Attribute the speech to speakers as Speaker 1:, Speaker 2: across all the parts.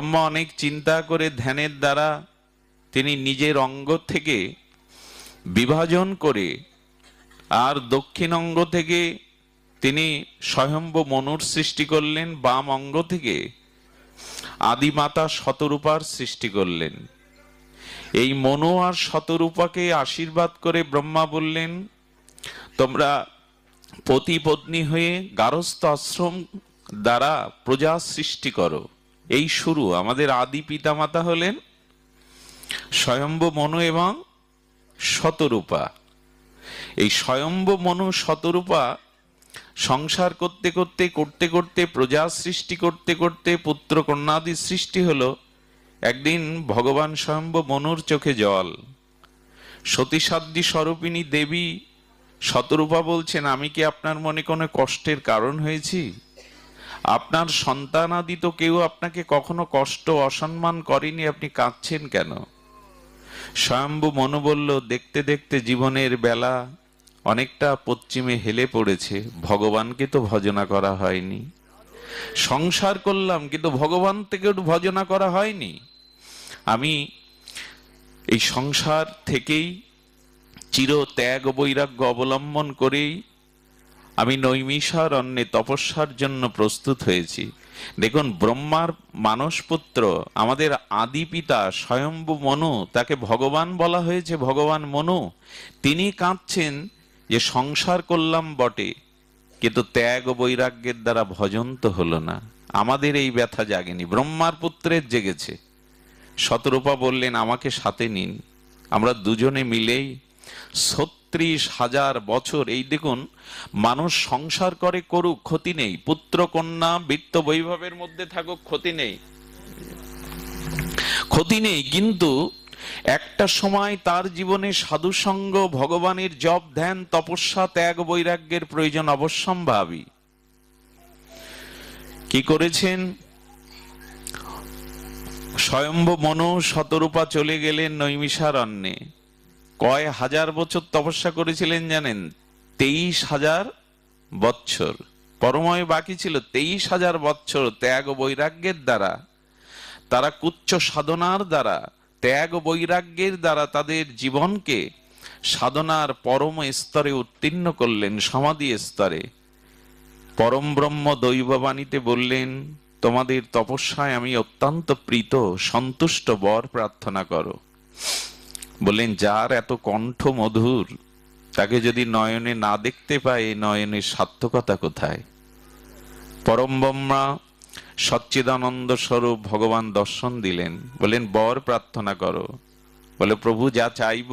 Speaker 1: ব্রহ্মা অনেক চিন্তা করে ধ্যানের দ্বারা তিনি নিজের অঙ্গ থেকে বিভাজন করে আর দক্ষিণ অঙ্গ থেকে তিনি স্বয়ম্ভ মনুর সৃষ্টি করলেন, বাম অঙ্গ থেকে আদিমাতা শতরূপার সৃষ্টি করলেন। এই মনু আর শতরূপাকে আশীর্বাদ করে ব্রহ্মা বললেন, তোমরা পতি পত্নী হয়ে গারস্থ আশ্রম দ্বারা প্রজা সৃষ্টি করো। এই শুরু। আমাদের আদি পিতামাতা হলেন স্বয়ম্ভ মনু এবং শতরূপা। এই স্বয়ম্ভ মনু শতরূপা সংসার করতে করতে করতে করতে প্রজা সৃষ্টি করতে করতে পুত্র কন্যাদি সৃষ্টি হলো। একদিন ভগবান স্বয়ম্ভ মনুর চোখে জল। সতীসাধ্বী স্বরূপিণী দেবী শতরূপা বলছেন, আমি কি আপনার মনে কোনো কষ্টের কারণ হয়েছি? আপনার সন্তানাদি তো কেউ আপনাকে কখনো কষ্ট অসম্মান করেনি, আপনি কাঁদছেন কেন? স্বয়ম্ভু মনু বলল, দেখতে দেখতে জীবনের বেলা অনেকটা পশ্চিমে হেলে পড়েছে, ভগবানকে তো ভজনা করা হয়নি। সংসার করলাম কিন্তু ভগবান থেকে ভজনা করা হয়নি। আমি এই সংসার থেকেই চির ত্যাগ বৈরাগ্য অবলম্বন করেই আমি নৈমিষারণ্যে তপস্যার জন্য প্রস্তুত হয়েছি। দেখুন, ব্রহ্মার মানসপুত্র আমাদের আদি পিতা স্বয়ম্ভু মনু, তাকে ভগবান বলা হয়েছে, ভগবান মনু। তিনি কাঁদছেন যে সংসার করলাম বটে, কিন্তু ত্যাগ বৈরাগ্যের দ্বারা ভজন তো হলো না। আমাদের এই ব্যথা জাগেনি, ব্রহ্মার পুত্রের জেগেছে। শতরূপা বললেন, আমাকে সাথে নিন, আমরা দুজনে মিলেই ৩৬,০০০ বছর, এই দেখুন, মানুষ সংসার করে করুক, ক্ষতি নেই, পুত্র কন্যা বৃত্ত বৈভবের মধ্যে থাকুক, ক্ষতি নেই, ক্ষতি নেই, কিন্তু একটা সময় তার জীবনে সাধুসঙ্গ, ভগবানের জপ ধ্যান তপস্যা ত্যাগ বৈরাগ্যের প্রয়োজন অবশ্যম্ভাবী। কি করেছেন? স্বয়ম্ভ মনু শতরূপা চলে গেলেন নৈমিষারণ্যে। কয় হাজার বছর তপস্যা করেছিলেন জানেন? ২৩,০০০ বৎসর। পরময় বাকি ছিল ২৩,০০০ বৎসর ত্যাগ বৈরাগ্যের দ্বারা, তারা কুচ্চ সাধনার দ্বারা, ত্যাগ বৈরাগ্যের দ্বারা তাদের জীবনকে সাধনার পরম স্তরে উত্তীর্ণ করলেন, সমাধি স্তরে। পরম ব্রহ্ম দৈববাণীতে বললেন, তোমাদের তপস্যায় আমি অত্যন্ত প্রীত, সন্তুষ্ট, বর প্রার্থনা করো। বললেন, যার এত কণ্ঠ মধুর, তাকে যদি নয়নে না দেখতে পায়, নয়নের সার্থকতা কোথায়? পরম ব্রহ্মা সচ্চিদানন্দ স্বরূপ ভগবান দর্শন দিলেন, বলেন, বর প্রার্থনা করো। বলে, প্রভু, যা চাইব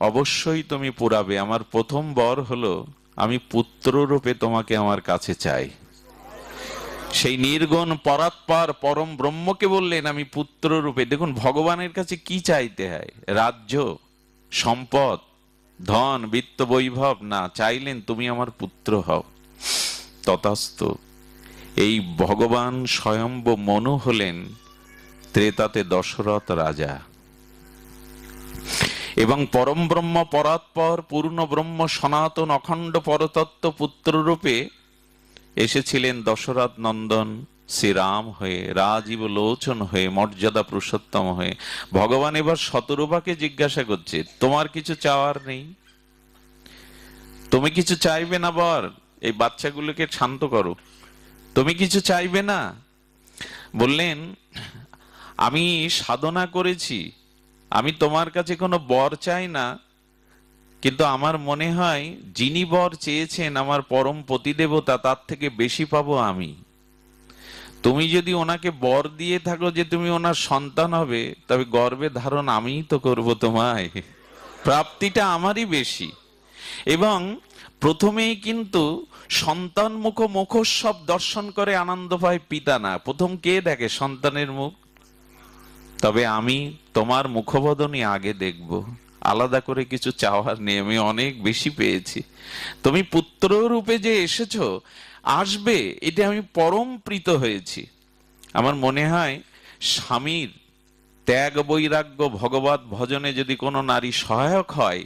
Speaker 1: অবশ্যই তুমি পুরাবে। আমার প্রথম বর হলো, আমি পুত্র রূপে তোমাকে আমার কাছে চাই। সেই নির্গুণ পরাৎপর পরম ব্রহ্মকে বললেন, আমি পুত্র রূপে। দেখুন, ভগবানের কাছে কি চাইতে হয়? রাজ্য, সম্পদ, ধন, বিত্ত, বৈভব না, চাইলেন তুমি আমার পুত্র হও। তথাস্তু। এই ভগবান স্বয়ম্ভ মনু হলেন ত্রেতাতে দশরথ রাজা, এবং পরম ব্রহ্ম পরাৎপর পূর্ণ ব্রহ্ম সনাতন অখণ্ড পরতত্ত্ব পুত্র রূপে এসেছিলেন দশরথ নন্দন শ্রীরাম হয়ে, রাজীব লোচন হয়ে, মর্যাদা পুরুষোত্তম হয়ে। ভগবান এবার শতরূপাকে জিজ্ঞাসা করছে, তোমার কিছু চাওয়ার নেই? তুমি কিছু চাইবে না? বর, এই বাচ্চাগুলোকে শান্ত করো, তুমি কিছু চাইবে না? বললেন, আমি সাধনা করেছি, আমি তোমার কাছে কোনো বর চাই না, কিন্তু আমার মনে হয় যিনি বর চেয়েছেন আমার পরম পতিদেবতা, তার থেকে বেশি পাবো আমি। তুমি যদি ওনাকে বর দিয়ে থাকো যে তুমি ওনার সন্তান হবে, তবে গর্ভে ধারণ আমিই তো করবো তোমায়, প্রাপ্তিটা আমারই বেশি। এবং প্রথমেই কিন্তু সন্তান মুখ মুখোৎসব দর্শন করে আনন্দ পায় পিতা না, প্রথম কে দেখে? সন্তানের মুখ। তবে আমি তোমার মুখবদনই আগে দেখব, আলাদা করে কিছু চাওয়ার নেই, আমি অনেক বেশি পেয়েছি। তুমি পুত্র রূপে যে এসেছো, আসবে, এটা আমি পরম প্রীত হয়েছি। আমার মনে হয় স্বামীর ত্যাগ বৈরাগ্য ভগবত ভজনে যদি কোনো নারী সহায়ক হয়,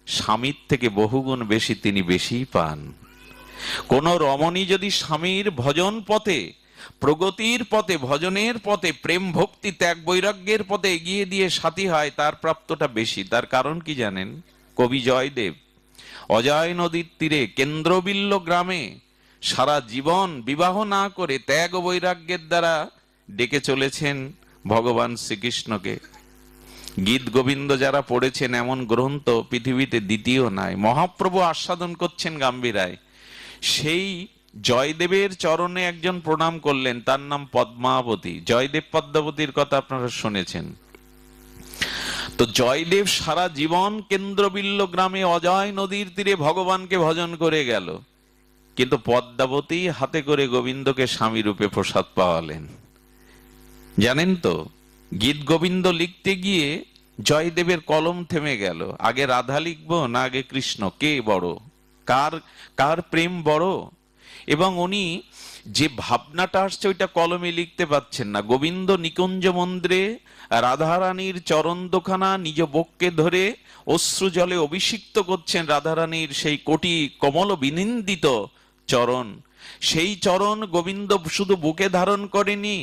Speaker 1: স্বামীর থেকে বহুগুণ বেশি তিনি বেশিই পান। কোন রমণী যদি স্বামীর ভজন পথে প্রগতির পথে, ভজনের পথে, প্রেম ভক্তি ত্যাগ বৈরাগ্যের পথে এগিয়ে দিয়ে সাথী হয়, তার প্রাপ্তটা বেশি। তার কারণ কি জানেন? কবি জয়দেব অজয় নদীর তীরে কেন্দ্রবিল্ল গ্রামে সারা জীবন বিবাহ না করে ত্যাগ ও বৈরাগ্যের দ্বারা ডেকে চলেছেন ভগবান শ্রীকৃষ্ণকে। গীত গোবিন্দ যারা পড়েছেন, এমন গ্রন্থ পৃথিবীতে দ্বিতীয় নাই। মহাপ্রভু আস্বাদন করছেন গাম্ভীরায়। সেই জয়দেবের চরণে একজন প্রণাম করলেন, তার নাম পদ্মাবতী। জয়দেব পদ্মাবতীর কথা আপনারা শুনেছেন। তো জয়দেব সারা জীবন কেন্দ্রবিল্ল গ্রামে অজয় নদীর তীরে ভগবানকে ভজন করে গেল, কিন্তু পদ্মাবতী হাতে করে গোবিন্দকে স্বামী রূপে প্রসাদ পাওয়ালেন। জানেন তো, গীত গোবিন্দ লিখতে গিয়ে জয়দেবের কলম থেমে গেল। আগে রাধা লিখবো না আগে কৃষ্ণ, কে বড়, কার প্রেম বড়? এবং উনি যে ভাবনাটা আসছে ওইটা কলমে লিখতে পাচ্ছেন না। গোবিন্দ নিকুঞ্জ মন্দিরে রাধারানীর চরণ দোখানা নিজ বক্ষে ধরে অশ্রু জলে অভিষিক্ত করছেন রাধারানীর সেই কোটি কমল বিনিন্দিত চরণ। সেই চরণ গোবিন্দ শুধু বুকে ধারণ করেনি,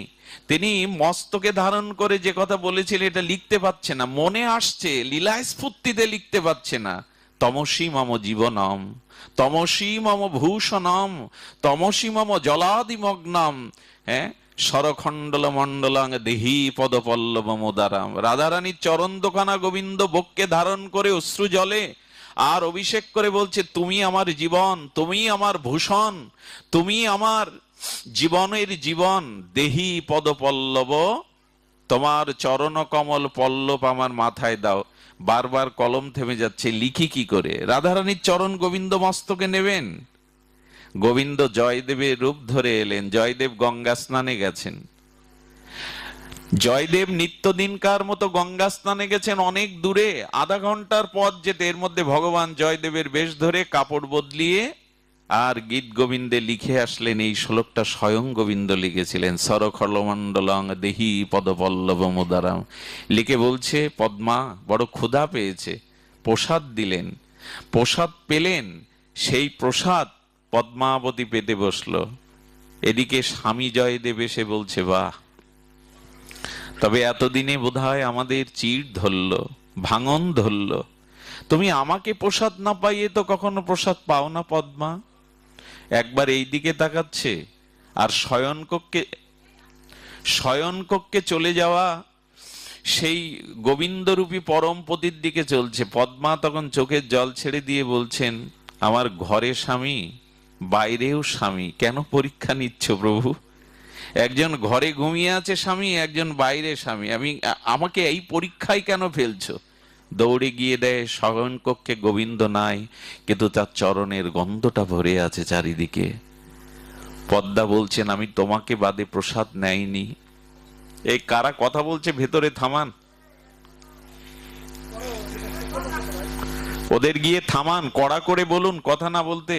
Speaker 1: তিনি মস্তকে ধারণ করে যে কথা বলেছিলেন এটা লিখতে পাচ্ছে না, মনে আসছে, লীলা স্ফূর্তিতে লিখতে পাচ্ছে না। তমসী মম জীবনম, তমসী মম ভূষণম, তমসী মম জলাদিমগ্নম, হ্যাঁ, সরখণ্ডল মণ্ডলাং দেহি পদপল্লব মোদারাম। রাধারানীর চরণ দোকানা গোবিন্দ বক্ষে ধারণ করে অশ্রু জলে আর অভিষেক করে বলছে, তুমি আমার জীবন, তুমি আমার ভূষণ, তুমি আমার জীবনের জীবন। দেহি পদপল্লব, তোমার চরণ কমল পল্লব আমার মাথায় দাও। বারবার কলম থেমে যাচ্ছে, লিখি কি করে? রাধারানীর চরণ গোবিন্দ মস্তকে নেবেন। গোবিন্দ জয়দেবের রূপ ধরে এলেন। জয়দেব গঙ্গা স্নানে গেছেন। জয়দেব নিত্যদিনকার মতো গঙ্গা স্নানে গেছেন অনেক দূরে, আধা ঘন্টার পথ যেতে। এর মধ্যে ভগবান জয়দেবের বেশ ধরে কাপড় বদলিয়ে আর গীত গোবিন্দে লিখে আসলেন। এই শ্লোকটা স্বয়ং গোবিন্দ লিখেছিলেন, সরখলমণ্ডলং দেহি পদপল্লব মোদারাম। লিখে বলছে, পদ্মা বড় ক্ষুধা পেয়েছে, প্রসাদ দিলেন। প্রসাদ পেলেন, সেই প্রসাদ পদ্মাবতী পেতে বসলো। এদিকে স্বামী জয়দেব এসে বলছে, বাহ, তবে এতদিনে বোধহয় আমাদের চিড় ধরল, ভাঙন ধরল। তুমি আমাকে প্রসাদ না পাইয়ে তো কখনো প্রসাদ পাও না পদ্মা। একবার এই দিকে তাকাচ্ছে আর শয়নকক্ষে চলে যাওয়া সেই গোবিন্দরূপী পরমপতির দিকে চলছে। পদ্মা তখন চোখের জল ছেড়ে দিয়ে বলছেন, আমার ঘরে স্বামী, বাইরেও স্বামী, কেন পরীক্ষা নিচ্ছ প্রভু? একজন ঘরে ঘুমিয়ে আছে স্বামী, একজন বাইরে স্বামী, আমাকে এই পরীক্ষায় কেন ফেলছো? দৌড়ে গিয়ে দেয় শয়নকক্ষে, গোবিন্দ নাই, কিন্তু তার চরণের গন্ধটা ভরে আছে চারিদিকে। পদ্মা বলছেন, আমি তোমাকে বাদে প্রসাদ নেইনি। এই কারা কথা বলছে ভেতরে? থামান, ওদের গিয়ে থামান, কড়া করে বলুন কথা না বলতে।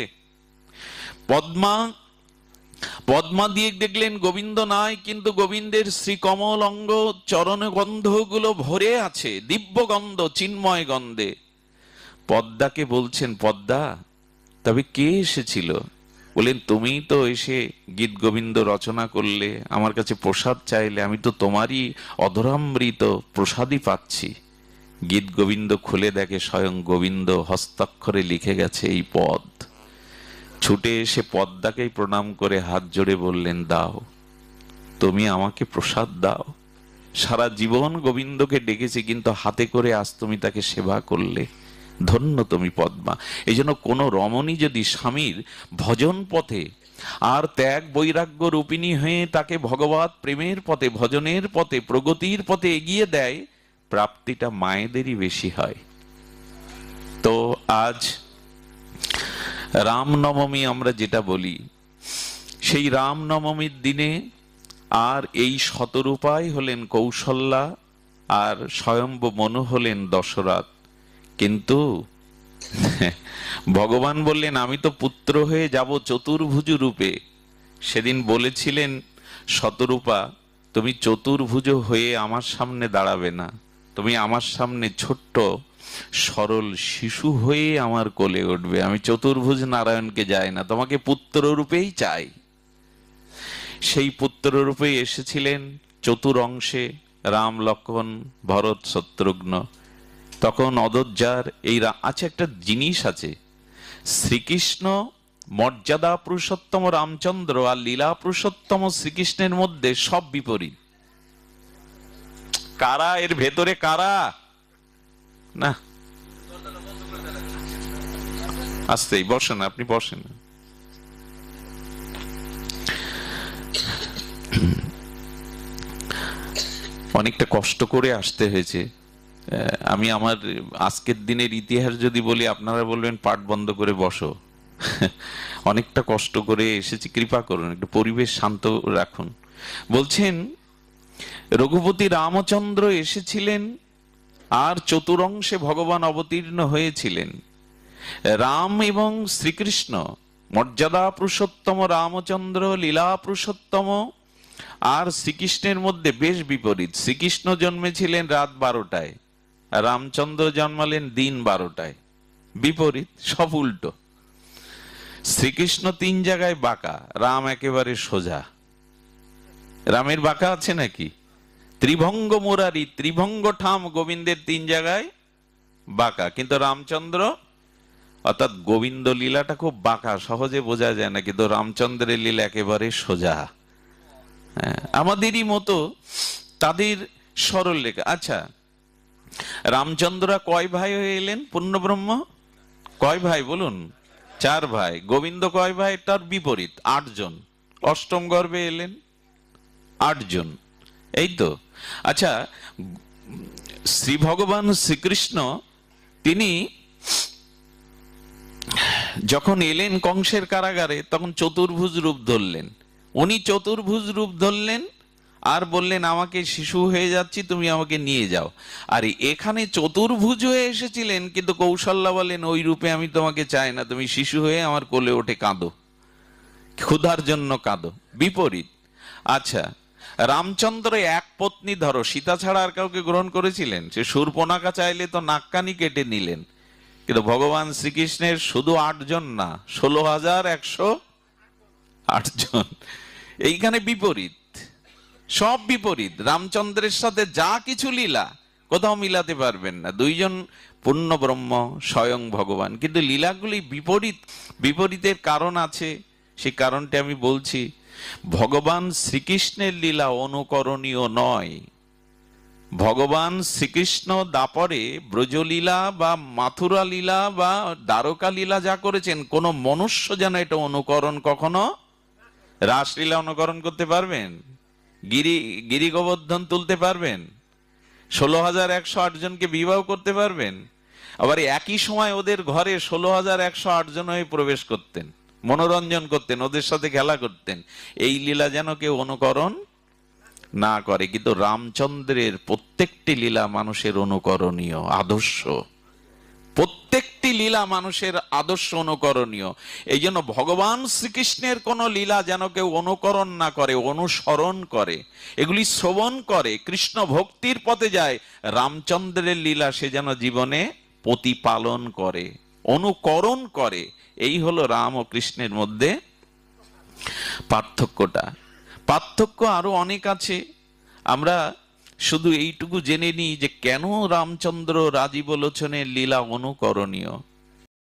Speaker 1: পদ্মা দিয়ে দেখলেন গোবিন্দ নাই, কিন্তু গোবিন্দের শ্রীকমল অঙ্গ চরণ গন্ধগুলো ভরে আছে, দিব্য গন্ধ, চিন্ময় গন্ধে। পদ্মাকে বলছেন, পদ্মা তবে কে এসেছিল? বলেন, তুমি তো এসে গীত গোবিন্দ রচনা করলে, আমার কাছে প্রসাদ চাইলে, আমি তো তোমারই অধরামৃত প্রসাদই পাচ্ছি। গীত গোবিন্দ খুলে দেখে স্বয়ং গোবিন্দ হস্তাক্ষরে লিখে গেছে এই পদ। ছুটে এসে পদ্মাকেই প্রণাম করে হাত জোড়ে বললেন, দাও, তুমি আমাকে প্রসাদ দাও। সারা জীবন গোবিন্দকে ডেকেছি, কিন্তু হাতে করে আজ তুমি তাকে সেবা করলে, ধন্য তুমি পদ্মা। এই জন্য কোন রমণী যদি স্বামীর ভজন পথে আর ত্যাগ বৈরাগ্য রূপিণী হয়ে তাকে ভগবত প্রেমের পথে, ভজনের পথে, প্রগতির পথে এগিয়ে দেয়, প্রাপ্তিটা মায়েদেরই বেশি হয়। তো আজ রামনবমী আমরা যেটা বলি, সেই রামনবমীর দিনে আর এই শতরূপাই হলেন কৌশল্যা, আর স্বয়ম্ভু মনু হলেন দশরথ। কিন্তু ভগবান বললেন, আমি তো পুত্র হয়ে যাব চতুর্ভুজ রূপে। সেদিন বলেছিলেন শতরূপা, তুমি চতুর্ভুজ হয়ে আমার সামনে দাঁড়াবে না, তুমি আমার সামনে ছোট্ট সরল শিশু হয়ে আমার কোলে উঠবে। আমি চতুর্ভুজ নারায়ণকে যাই না, তোমাকে পুত্র রূপেই চাই। সেই পুত্ররূপে এসেছিলেন চতুর অংশে, রাম লক্ষ্মণ ভরত শত্রুঘ্ন। তখন অযোধ্যার এই আচ্ছা, একটা জিনিস আছে, শ্রীকৃষ্ণ মর্যাদা পুরুষোত্তম রামচন্দ্র আর লীলা পুরুষোত্তম শ্রীকৃষ্ণের মধ্যে সব বিপরীত। কারা এর ভেতরে, কারা? না, আসতেই বসেন, আপনি বসেন। অনেকটা কষ্ট করে আসতে হয়েছে। আমি আমার আজকের দিনের ইতিহাস যদি বলি, আপনারা বলবেন পাঠ বন্ধ করে বসো। অনেকটা কষ্ট করে এসেছি, কৃপা করুন, একটু পরিবেশ শান্ত রাখুন। বলছেন রঘুপতি রামচন্দ্র এসেছিলেন আর চতুরংশে ভগবান অবতীর্ণ হয়েছিলেন। রাম এবং শ্রীকৃষ্ণ, মর্যাদা পুরুষোত্তম রামচন্দ্র লীলা পুরুষোত্তম, আর শ্রীকৃষ্ণের মধ্যে বেশ বিপরীত। শ্রীকৃষ্ণ জন্মেছিলেন রাত 12টায়, রামচন্দ্র জন্মালেন দিন 12টায়। বিপরীত, সব উল্টো। শ্রীকৃষ্ণ 3 জায়গায় বাঁকা, রাম একেবারে সোজা। রামের বাঁকা আছে নাকি? ত্রিভঙ্গ মুরারি, ত্রিভঙ্গ ঠাম, গোবিন্দের 3 জায়গায় বাঁকা। কিন্তু রামচন্দ্র, অর্থাৎ গোবিন্দ লীলাটা খুব বাঁকা, সহজে বোঝা যায় না, কিন্তু রামচন্দ্রের লীলা একেবারে সোজা। আমাদেরই মতো তাদের সরল লেখা। আচ্ছা, রামচন্দ্র কয় ভাই হয়ে এলেন? পূর্ণব্রহ্ম কয় ভাই বলুন? 4 ভাই। গোবিন্দ কয় ভাই? তার বিপরীত, 8 জন। অষ্টম গর্ভে এলেন 8 জন, এই তো। আচ্ছা, শ্রী ভগবান শ্রীকৃষ্ণ তিনি যখন এলেন কংসের কারাগারে, তখন চতুর্ভুজ রূপ ধরলেন। উনি চতুর্ভুজ রূপ ধরলেন আর বললেন, আমাকে শিশু হয়ে যাচ্ছি, তুমি আমাকে নিয়ে যাও। আর এখানে চতুর্ভুজ হয়ে এসেছিলেন, কিন্তু কৌশল্যা বলেন, ওই রূপে আমি তোমাকে চাই না, তুমি শিশু হয়ে আমার কোলে ওঠে কাঁদো, ক্ষুধার জন্য কাঁদো। বিপরীত। আচ্ছা, রামচন্দ্র এক পত্নী ধরো, সীতা ছাড়া আর কাউকে গ্রহণ করেছিলেন? সে শূর্পণখা চাইলে তো নাককানি কেটে নিলেন। কিন্তু ভগবান শ্রীকৃষ্ণের শুধু 8 জন না, 16,108 জন। এইখানে বিপরীত, সব বিপরীত। রামচন্দ্রের সাথে যা কিছু লীলা কোথাও মিলাতে পারবেন না। 2 জন পূর্ণ ব্রহ্ম, স্বয়ং ভগবান, কিন্তু লীলাগুলি বিপরীত। বিপরীতের কারণ আছে, সেই কারণটা আমি বলছি। ভগবান শ্রীকৃষ্ণের লীলা অনুকরণীয় নয়। ভগবান শ্রীকৃষ্ণ দাপরে ব্রজলীলা বা মাথুরা লীলা বা দ্বারকা লীলা যা করেছেন, কোন মনুষ্য যেন এটা অনুকরণ কখনো। রাসলীলা অনুকরণ করতে পারবেন? গিরি গোবর্ধন তুলতে পারবেন? 16,108 জনকে বিবাহ করতে পারবেন? আবার একই সময় ওদের ঘরে 16,108 জন হয়ে প্রবেশ করতেন, মনোরঞ্জন করতেন, ওদের সাথে খেলা করতেন। এই লীলা যেন কেউ অনুকরণ না করে। কিন্তু রামচন্দ্রের প্রত্যেকটি লীলা মানুষের অনুকরণীয়, আদর্শ। প্রত্যেকটি লীলা মানুষের আদর্শ, অনুকরণীয়। এই জন্য ভগবান শ্রীকৃষ্ণের কোন লীলা যেন কেউ অনুকরণ না করে, অনুসরণ করে, এগুলি শ্রবণ করে, কৃষ্ণ ভক্তির পথে যায়। রামচন্দ্রের লীলা সে যেন জীবনে প্রতিপালন করে, অনুকরণ করে। এই হলো রাম ও কৃষ্ণের মধ্যে পার্থক্যটা। পার্থক্য আরো অনেক আছে, আমরা শুধু এইটুকু জেনে নিই যে কেন রামচন্দ্র রাজীব লোচনের লীলা অনুকরণীয়।